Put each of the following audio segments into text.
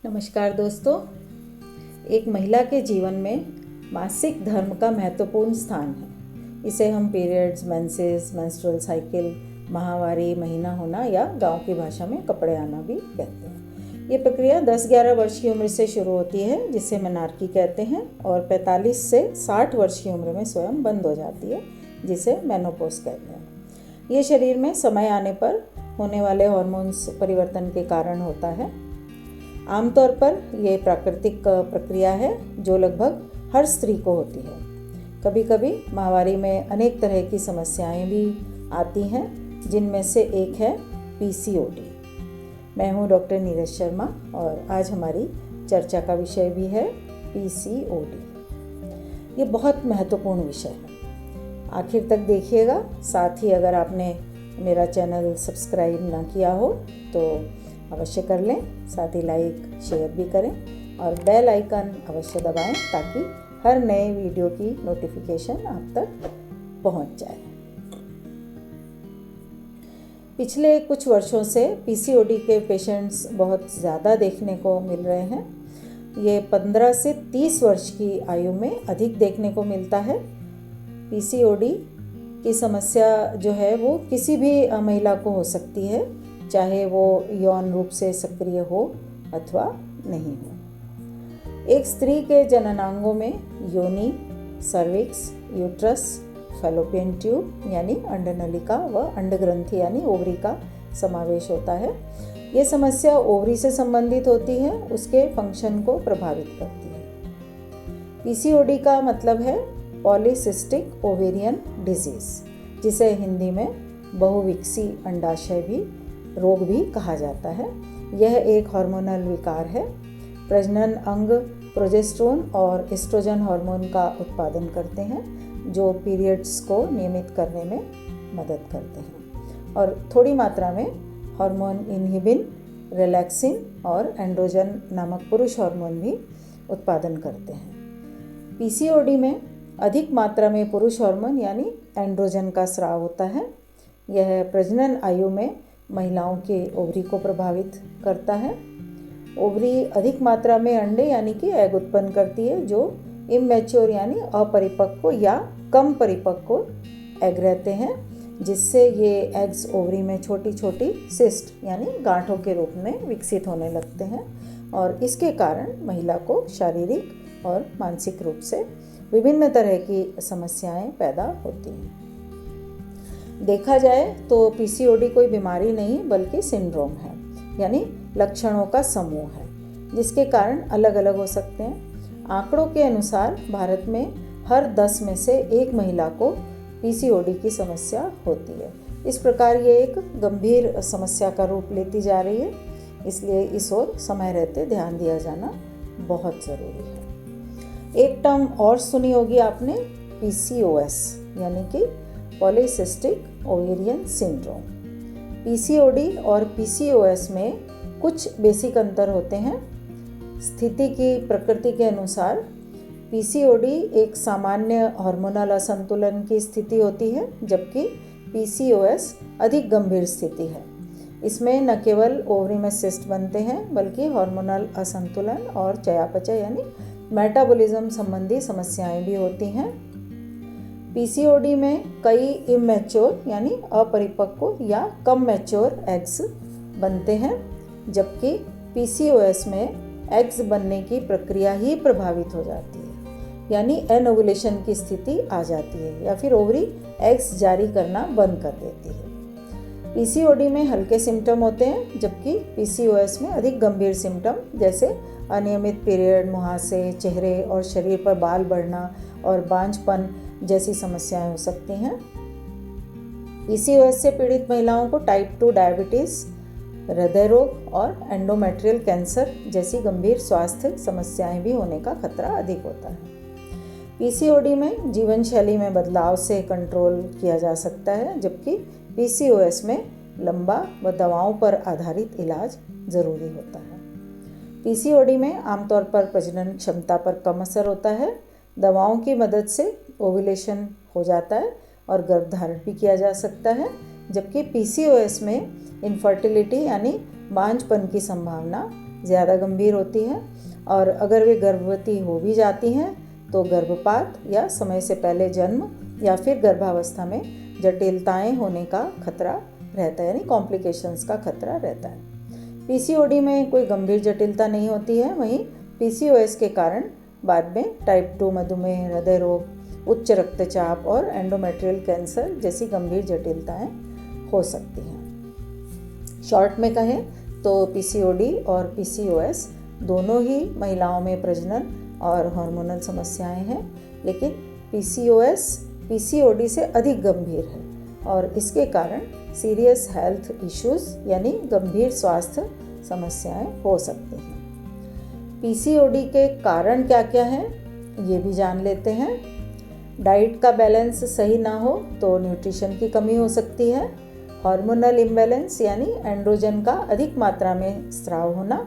नमस्कार दोस्तों। एक महिला के जीवन में मासिक धर्म का महत्वपूर्ण स्थान है। इसे हम पीरियड्स, मेंसेस, मेंस्ट्रुअल साइकिल, माहवारी, महीना होना या गांव की भाषा में कपड़े आना भी कहते हैं। ये प्रक्रिया 10-11 वर्ष की उम्र से शुरू होती है, जिसे मेनार्की कहते हैं, और 45 से 60 वर्ष की उम्र में स्वयं बंद हो जाती है, जिसे मेनोपॉज कहते हैं। ये शरीर में समय आने पर होने वाले हार्मोन्स परिवर्तन के कारण होता है। आमतौर पर यह प्राकृतिक प्रक्रिया है जो लगभग हर स्त्री को होती है। कभी कभी माहवारी में अनेक तरह की समस्याएं भी आती हैं, जिनमें से एक है पीसीओडी। मैं हूं डॉक्टर नीरज शर्मा और आज हमारी चर्चा का विषय भी है पीसीओडी। ये बहुत महत्वपूर्ण विषय है, आखिर तक देखिएगा। साथ ही अगर आपने मेरा चैनल सब्सक्राइब ना किया हो तो अवश्य कर लें, साथ ही लाइक शेयर भी करें और बेल आइकन अवश्य दबाएं ताकि हर नए वीडियो की नोटिफिकेशन आप तक पहुंच जाए। पिछले कुछ वर्षों से पीसीओडी के पेशेंट्स बहुत ज़्यादा देखने को मिल रहे हैं। ये 15 से 30 वर्ष की आयु में अधिक देखने को मिलता है। पीसीओडी की समस्या जो है वो किसी भी महिला को हो सकती है, चाहे वो यौन रूप से सक्रिय हो अथवा नहीं हो। एक स्त्री के जननांगों में योनि, सर्विक्स, यूट्रस, फैलोपियन ट्यूब यानी अंडनलिका व अंडग्रंथि यानी ओवरी का समावेश होता है। ये समस्या ओवरी से संबंधित होती है, उसके फंक्शन को प्रभावित करती है। पीसीओडी का मतलब है पॉलीसिस्टिक ओवेरियन डिजीज, जिसे हिंदी में बहुविकसी अंडाशय भी रोग भी कहा जाता है। यह एक हार्मोनल विकार है। प्रजनन अंग प्रोजेस्टेरोन और एस्ट्रोजन हार्मोन का उत्पादन करते हैं, जो पीरियड्स को नियमित करने में मदद करते हैं, और थोड़ी मात्रा में हार्मोन इनहिबिन, रिलैक्सिन और एंड्रोजन नामक पुरुष हार्मोन भी उत्पादन करते हैं। पीसीओडी में अधिक मात्रा में पुरुष हार्मोन यानी एंड्रोजन का स्राव होता है। यह प्रजनन आयु में महिलाओं के ओवरी को प्रभावित करता है। ओवरी अधिक मात्रा में अंडे यानी कि एग उत्पन्न करती है, जो इमैच्योर यानी अपरिपक्व या कम परिपक्व एग रहते हैं, जिससे ये एग्स ओवरी में छोटी छोटी सिस्ट यानी गांठों के रूप में विकसित होने लगते हैं, और इसके कारण महिला को शारीरिक और मानसिक रूप से विभिन्न तरह की समस्याएं पैदा होती हैं। देखा जाए तो पीसीओडी कोई बीमारी नहीं बल्कि सिंड्रोम है, यानी लक्षणों का समूह है, जिसके कारण अलग अलग हो सकते हैं। आंकड़ों के अनुसार भारत में हर 10 में से एक महिला को पीसीओडी की समस्या होती है। इस प्रकार ये एक गंभीर समस्या का रूप लेती जा रही है, इसलिए इस ओर समय रहते ध्यान दिया जाना बहुत ज़रूरी है। एक टर्म और सुनी होगी आपने, पीसीओएस यानी कि पॉलीसिस्टिक ओवेरियन सिंड्रोम। पीसीओडी और पीसीओएस में कुछ बेसिक अंतर होते हैं। स्थिति की प्रकृति के अनुसार पीसीओडी एक सामान्य हार्मोनल असंतुलन की स्थिति होती है, जबकि पीसीओएस अधिक गंभीर स्थिति है। इसमें न केवल ओवरी में सिस्ट बनते हैं, बल्कि हार्मोनल असंतुलन और चयापचय यानी मेटाबॉलिज्म संबंधी समस्याएं भी होती हैं। पीसीओडी में कई इमैच्योर यानी अपरिपक्व या कम मैच्योर एग्स बनते हैं, जबकि पीसीओएस में एग्स बनने की प्रक्रिया ही प्रभावित हो जाती है, यानी एनओवुलेशन की स्थिति आ जाती है या फिर ओवरी एग्स जारी करना बंद कर देती है। पीसीओडी में हल्के सिम्टम होते हैं, जबकि पीसीओएस में अधिक गंभीर सिम्टम जैसे अनियमित पीरियड, मुहासे, चेहरे और शरीर पर बाल बढ़ना और बांझपन जैसी समस्याएं हो सकती हैं। पीसीओएस से पीड़ित महिलाओं को टाइप 2 डायबिटीज़, हृदय रोग और एंडोमेट्रियल कैंसर जैसी गंभीर स्वास्थ्य समस्याएं भी होने का खतरा अधिक होता है। पीसीओडी में जीवन शैली में बदलाव से कंट्रोल किया जा सकता है, जबकि पीसीओएस में लंबा व दवाओं पर आधारित इलाज ज़रूरी होता है। पीसीओडी में आमतौर पर प्रजनन क्षमता पर कम असर होता है। दवाओं की मदद से ओव्यूलेशन हो जाता है और गर्भधारण भी किया जा सकता है, जबकि पीसीओएस में इनफर्टिलिटी यानी बांझपन की संभावना ज़्यादा गंभीर होती है, और अगर वे गर्भवती हो भी जाती हैं तो गर्भपात या समय से पहले जन्म या फिर गर्भावस्था में जटिलताएं होने का खतरा रहता है, यानी कॉम्प्लिकेशंस का खतरा रहता है। पीसीओडी में कोई गंभीर जटिलता नहीं होती है, वहीं पीसीओएस के कारण बाद में टाइप 2 मधुमेह, हृदय रोग, उच्च रक्तचाप और एंडोमेट्रियल कैंसर जैसी गंभीर जटिलताएं हो सकती हैं। शॉर्ट में कहें तो पीसीओडी और पीसीओएस दोनों ही महिलाओं में प्रजनन और हार्मोनल समस्याएं हैं, लेकिन पीसीओएस पीसीओडी से अधिक गंभीर है और इसके कारण सीरियस हेल्थ इश्यूज यानी गंभीर स्वास्थ्य समस्याएं हो सकती हैं। पीसीओडी के कारण क्या क्या हैं ये भी जान लेते हैं। डाइट का बैलेंस सही ना हो तो न्यूट्रिशन की कमी हो सकती है। हार्मोनल इम्बैलेंस यानी एंड्रोजन का अधिक मात्रा में स्राव होना।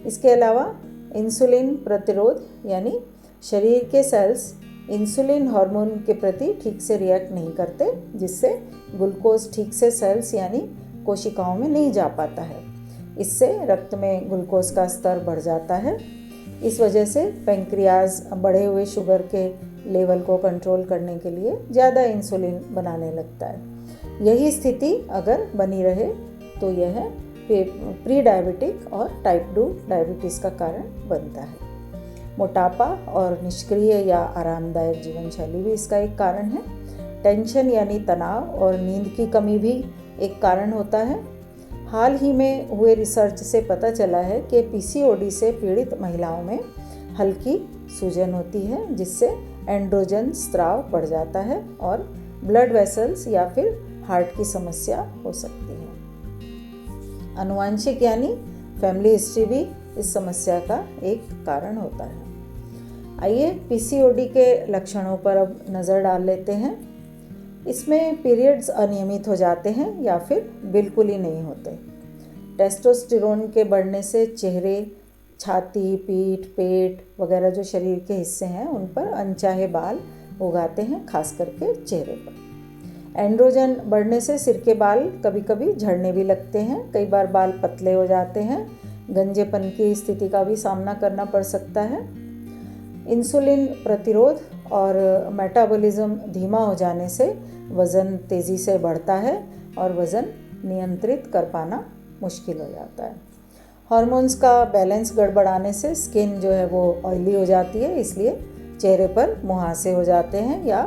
इसके अलावा इंसुलिन प्रतिरोध यानी शरीर के सेल्स इंसुलिन हार्मोन के प्रति ठीक से रिएक्ट नहीं करते, जिससे ग्लूकोज ठीक से सेल्स यानी कोशिकाओं में नहीं जा पाता है। इससे रक्त में ग्लूकोज का स्तर बढ़ जाता है। इस वजह से पैंक्रियाज बढ़े हुए शुगर के लेवल को कंट्रोल करने के लिए ज़्यादा इंसुलिन बनाने लगता है। यही स्थिति अगर बनी रहे तो यह प्री डायबिटिक और टाइप 2 डायबिटीज़ का कारण बनता है। मोटापा और निष्क्रिय या आरामदायक जीवन शैली भी इसका एक कारण है। टेंशन यानी तनाव और नींद की कमी भी एक कारण होता है। हाल ही में हुए रिसर्च से पता चला है कि पीसीओडी से पीड़ित महिलाओं में हल्की सूजन होती है, जिससे एंड्रोजन स्राव बढ़ जाता है और ब्लड वेसल्स या फिर हार्ट की समस्या हो सकती है। आनुवांशिक यानी फैमिली हिस्ट्री भी इस समस्या का एक कारण होता है। आइए पीसीओडी के लक्षणों पर अब नज़र डाल लेते हैं। इसमें पीरियड्स अनियमित हो जाते हैं या फिर बिल्कुल ही नहीं होते। टेस्टोस्टेरोन के बढ़ने से चेहरे, छाती, पीठ, पेट वगैरह जो शरीर के हिस्से हैं उन पर अनचाहे बाल उगाते हैं, खास करके चेहरे पर। एंड्रोजन बढ़ने से सिर के बाल कभी कभी झड़ने भी लगते हैं। कई बार बाल पतले हो जाते हैं। गंजेपन की स्थिति का भी सामना करना पड़ सकता है। इंसुलिन प्रतिरोध और मेटाबॉलिज्म धीमा हो जाने से वज़न तेज़ी से बढ़ता है और वज़न नियंत्रित कर पाना मुश्किल हो जाता है। हार्मोन्स का बैलेंस गड़बड़ाने से स्किन जो है वो ऑयली हो जाती है, इसलिए चेहरे पर मुहासे हो जाते हैं या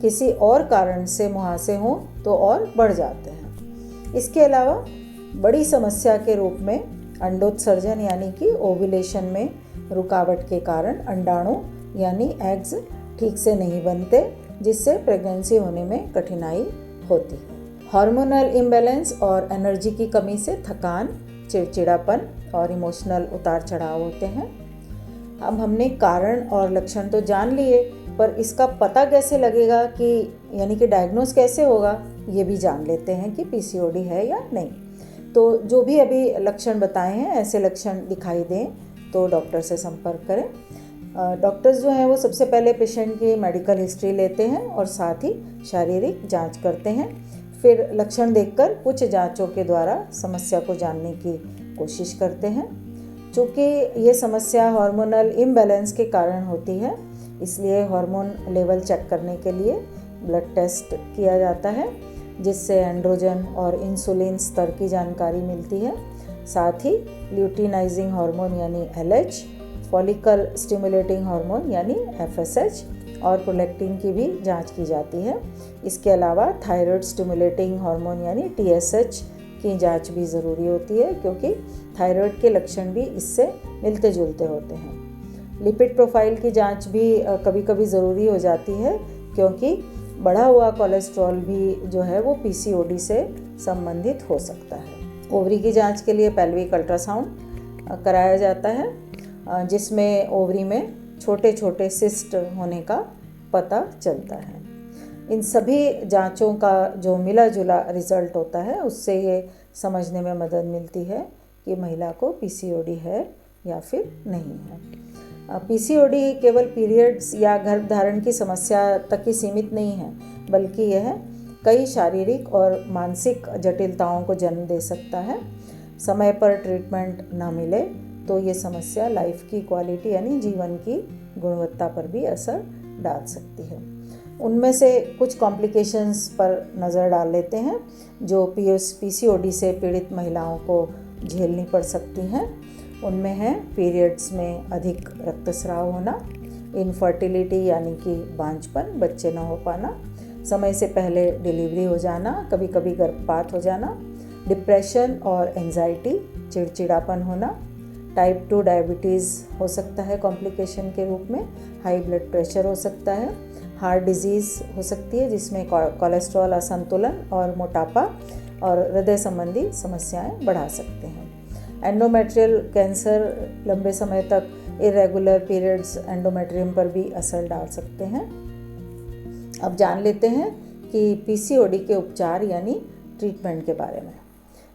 किसी और कारण से मुहासे हों तो और बढ़ जाते हैं। इसके अलावा बड़ी समस्या के रूप में अंडोत्सर्जन यानी कि ओव्यूलेशन में रुकावट के कारण अंडाणु यानी एग्स ठीक से नहीं बनते, जिससे प्रेगनेंसी होने में कठिनाई होती है। हार्मोनल इम्बैलेंस और एनर्जी की कमी से थकान, चिड़चिड़ापन और इमोशनल उतार चढ़ाव होते हैं। अब हमने कारण और लक्षण तो जान लिए, पर इसका पता कैसे लगेगा कि यानी कि डायग्नोस कैसे होगा, ये भी जान लेते हैं कि पीसीओडी है या नहीं। तो जो भी अभी लक्षण बताए हैं, ऐसे लक्षण दिखाई दें तो डॉक्टर से संपर्क करें। डॉक्टर्स जो हैं वो सबसे पहले पेशेंट की मेडिकल हिस्ट्री लेते हैं और साथ ही शारीरिक जांच करते हैं। फिर लक्षण देखकर कुछ जांचों के द्वारा समस्या को जानने की कोशिश करते हैं। चूँकि ये समस्या हार्मोनल इम्बैलेंस के कारण होती है, इसलिए हार्मोन लेवल चेक करने के लिए ब्लड टेस्ट किया जाता है, जिससे एंड्रोजन और इंसुलिन स्तर की जानकारी मिलती है। साथ ही ल्यूटिनाइजिंग हार्मोन यानी LH, फॉलिकल स्टिमुलेटिंग हार्मोन यानी FSH और प्रोलैक्टिन की भी जांच की जाती है। इसके अलावा थायराइड स्टिमुलेटिंग हार्मोन यानी TSH की जांच भी ज़रूरी होती है, क्योंकि थायराइड के लक्षण भी इससे मिलते जुलते होते हैं। लिपिड प्रोफाइल की जांच भी कभी कभी ज़रूरी हो जाती है, क्योंकि बढ़ा हुआ कोलेस्ट्रॉल भी जो है वो पीसीओडी से संबंधित हो सकता है। ओवरी की जांच के लिए पेल्विक अल्ट्रासाउंड कराया जाता है, जिसमें ओवरी में छोटे छोटे सिस्ट होने का पता चलता है। इन सभी जांचों का जो मिला जुला रिज़ल्ट होता है, उससे ये समझने में मदद मिलती है कि महिला को पीसीओडी है या फिर नहीं है। पीसीओडी केवल पीरियड्स या गर्भधारण की समस्या तक ही सीमित नहीं है, बल्कि यह कई शारीरिक और मानसिक जटिलताओं को जन्म दे सकता है। समय पर ट्रीटमेंट न मिले तो ये समस्या लाइफ की क्वालिटी यानी जीवन की गुणवत्ता पर भी असर डाल सकती है। उनमें से कुछ कॉम्प्लिकेशंस पर नज़र डाल लेते हैं जो पीसीओडी से पीड़ित महिलाओं को झेलनी पड़ सकती हैं। उनमें है पीरियड्स में अधिक रक्तस्राव होना, इनफर्टिलिटी यानी कि बांझपन, बच्चे न हो पाना, समय से पहले डिलीवरी हो जाना, कभी कभी गर्भपात हो जाना, डिप्रेशन और एंजाइटी, चिड़चिड़ापन होना, टाइप 2 डायबिटीज़ हो सकता है कॉम्प्लिकेशन के रूप में, हाई ब्लड प्रेशर हो सकता है, हार्ट डिजीज़ हो सकती है जिसमें कोलेस्ट्रॉल असंतुलन और मोटापा और हृदय संबंधी समस्याएं बढ़ा सकते हैं। एंडोमेट्रियल कैंसर लंबे समय तक इरेगुलर पीरियड्स एंडोमेट्रियम पर भी असर डाल सकते हैं। अब जान लेते हैं कि पीसीओडी के उपचार यानी ट्रीटमेंट के बारे में।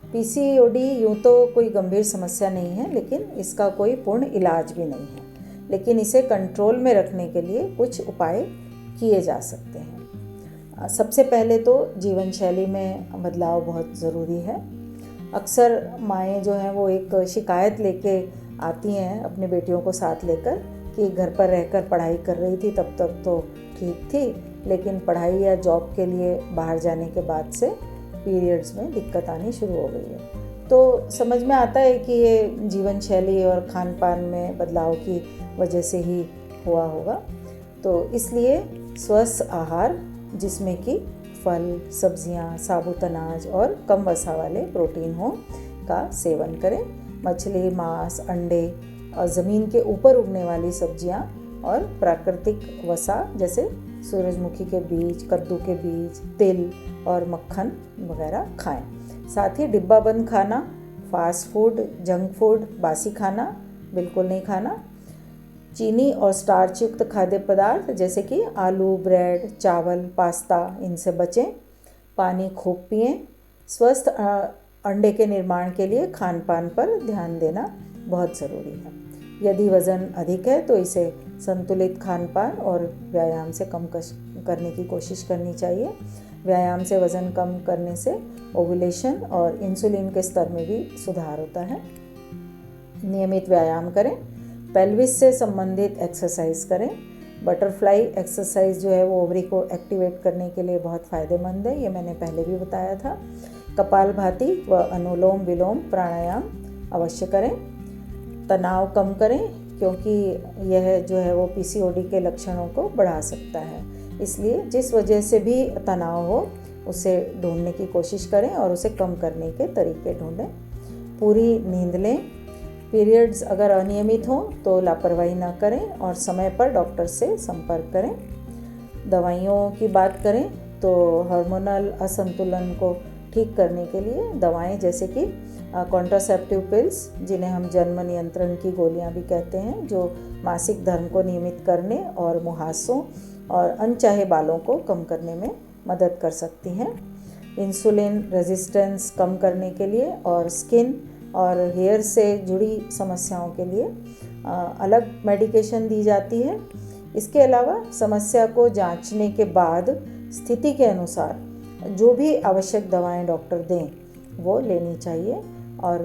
पीसीओडी यूँ तो कोई गंभीर समस्या नहीं है, लेकिन इसका कोई पूर्ण इलाज भी नहीं है, लेकिन इसे कंट्रोल में रखने के लिए कुछ उपाय किए जा सकते हैं। सबसे पहले तो जीवन शैली में बदलाव बहुत ज़रूरी है। अक्सर माएँ जो हैं वो एक शिकायत लेके आती हैं अपने बेटियों को साथ लेकर कि घर पर रहकर पढ़ाई कर रही थी तब तक तो ठीक थी, लेकिन पढ़ाई या जॉब के लिए बाहर जाने के बाद से पीरियड्स में दिक्कत आनी शुरू हो गई है। तो समझ में आता है कि ये जीवन शैली और खान पान में बदलाव की वजह से ही हुआ होगा। तो इसलिए स्वस्थ आहार जिसमें कि फल, सब्जियां, साबुत अनाज और कम वसा वाले प्रोटीन हो का सेवन करें। मछली, मांस, अंडे और ज़मीन के ऊपर उगने वाली सब्जियां और प्राकृतिक वसा जैसे सूरजमुखी के बीज, कद्दू के बीज, तिल और मक्खन वगैरह खाएं। साथ ही डिब्बा बंद खाना, फास्ट फूड, जंक फूड, बासी खाना बिल्कुल नहीं खाना। चीनी और स्टार्च युक्त खाद्य पदार्थ जैसे कि आलू, ब्रेड, चावल, पास्ता इनसे बचें। पानी खूब पिएं। स्वस्थ अंडे के निर्माण के लिए खान पान पर ध्यान देना बहुत ज़रूरी है। यदि वज़न अधिक है तो इसे संतुलित खान पान और व्यायाम से कम करने की कोशिश करनी चाहिए। व्यायाम से वज़न कम करने से ओवुलेशन और इंसुलिन के स्तर में भी सुधार होता है। नियमित व्यायाम करें। पेल्विस से संबंधित एक्सरसाइज करें। बटरफ्लाई एक्सरसाइज जो है वो ओवरी को एक्टिवेट करने के लिए बहुत फ़ायदेमंद है, ये मैंने पहले भी बताया था। कपालभाति व अनुलोम विलोम प्राणायाम अवश्य करें। तनाव कम करें क्योंकि यह जो है वो पीसीओडी के लक्षणों को बढ़ा सकता है, इसलिए जिस वजह से भी तनाव हो उसे ढूंढने की कोशिश करें और उसे कम करने के तरीके ढूंढें। पूरी नींद लें। पीरियड्स अगर अनियमित हों तो लापरवाही ना करें और समय पर डॉक्टर से संपर्क करें। दवाइयों की बात करें तो हार्मोनल असंतुलन को ठीक करने के लिए दवाएं जैसे कि कॉन्ट्रासेप्टिव पिल्स, जिन्हें हम जन्म नियंत्रण की गोलियां भी कहते हैं, जो मासिक धर्म को नियमित करने और मुहासों और अनचाहे बालों को कम करने में मदद कर सकती हैं। इंसुलिन रेजिस्टेंस कम करने के लिए और स्किन और हेयर से जुड़ी समस्याओं के लिए अलग मेडिकेशन दी जाती है। इसके अलावा समस्या को जांचने के बाद स्थिति के अनुसार जो भी आवश्यक दवाएं डॉक्टर दें वो लेनी चाहिए और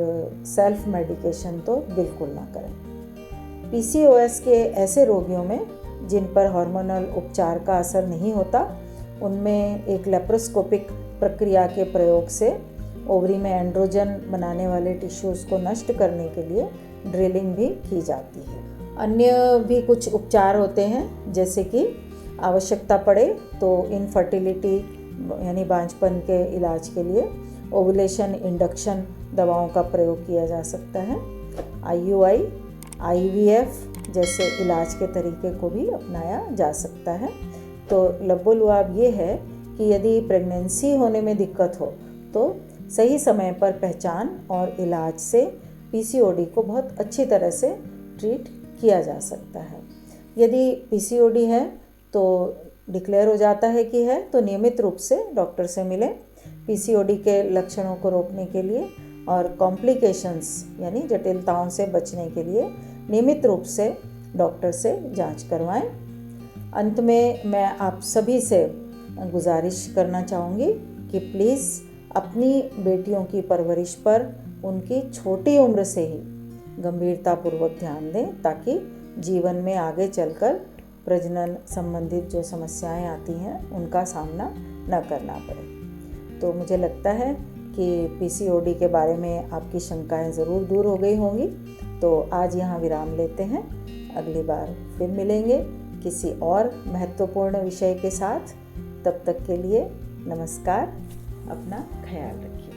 सेल्फ मेडिकेशन तो बिल्कुल ना करें। पीसीओएस के ऐसे रोगियों में जिन पर हार्मोनल उपचार का असर नहीं होता, उनमें एक लेप्रोस्कोपिक प्रक्रिया के प्रयोग से ओवरी में एंड्रोजन बनाने वाले टिश्यूज़ को नष्ट करने के लिए ड्रिलिंग भी की जाती है। अन्य भी कुछ उपचार होते हैं, जैसे कि आवश्यकता पड़े तो इनफर्टिलिटी यानी बांझपन के इलाज के लिए ओवुलेशन इंडक्शन दवाओं का प्रयोग किया जा सकता है। आईयूआई, आईवीएफ जैसे इलाज के तरीके को भी अपनाया जा सकता है। तो लबोलुआब ये है कि यदि प्रेगनेंसी होने में दिक्कत हो तो सही समय पर पहचान और इलाज से पीसीओडी को बहुत अच्छी तरह से ट्रीट किया जा सकता है। यदि पीसीओडी है तो डिक्लेयर हो जाता है कि है तो नियमित रूप से डॉक्टर से मिलें। पीसीओडी के लक्षणों को रोकने के लिए और कॉम्प्लिकेशंस यानी जटिलताओं से बचने के लिए नियमित रूप से डॉक्टर से जांच करवाएं। अंत में मैं आप सभी से गुजारिश करना चाहूँगी कि प्लीज़ अपनी बेटियों की परवरिश पर उनकी छोटी उम्र से ही गंभीरतापूर्वक ध्यान दें ताकि जीवन में आगे चलकर प्रजनन संबंधित जो समस्याएं आती हैं उनका सामना न करना पड़े। तो मुझे लगता है कि पीसीओडी के बारे में आपकी शंकाएं ज़रूर दूर हो गई होंगी। तो आज यहाँ विराम लेते हैं, अगली बार फिर मिलेंगे किसी और महत्वपूर्ण विषय के साथ। तब तक के लिए नमस्कार, अपना ख्याल रखिए।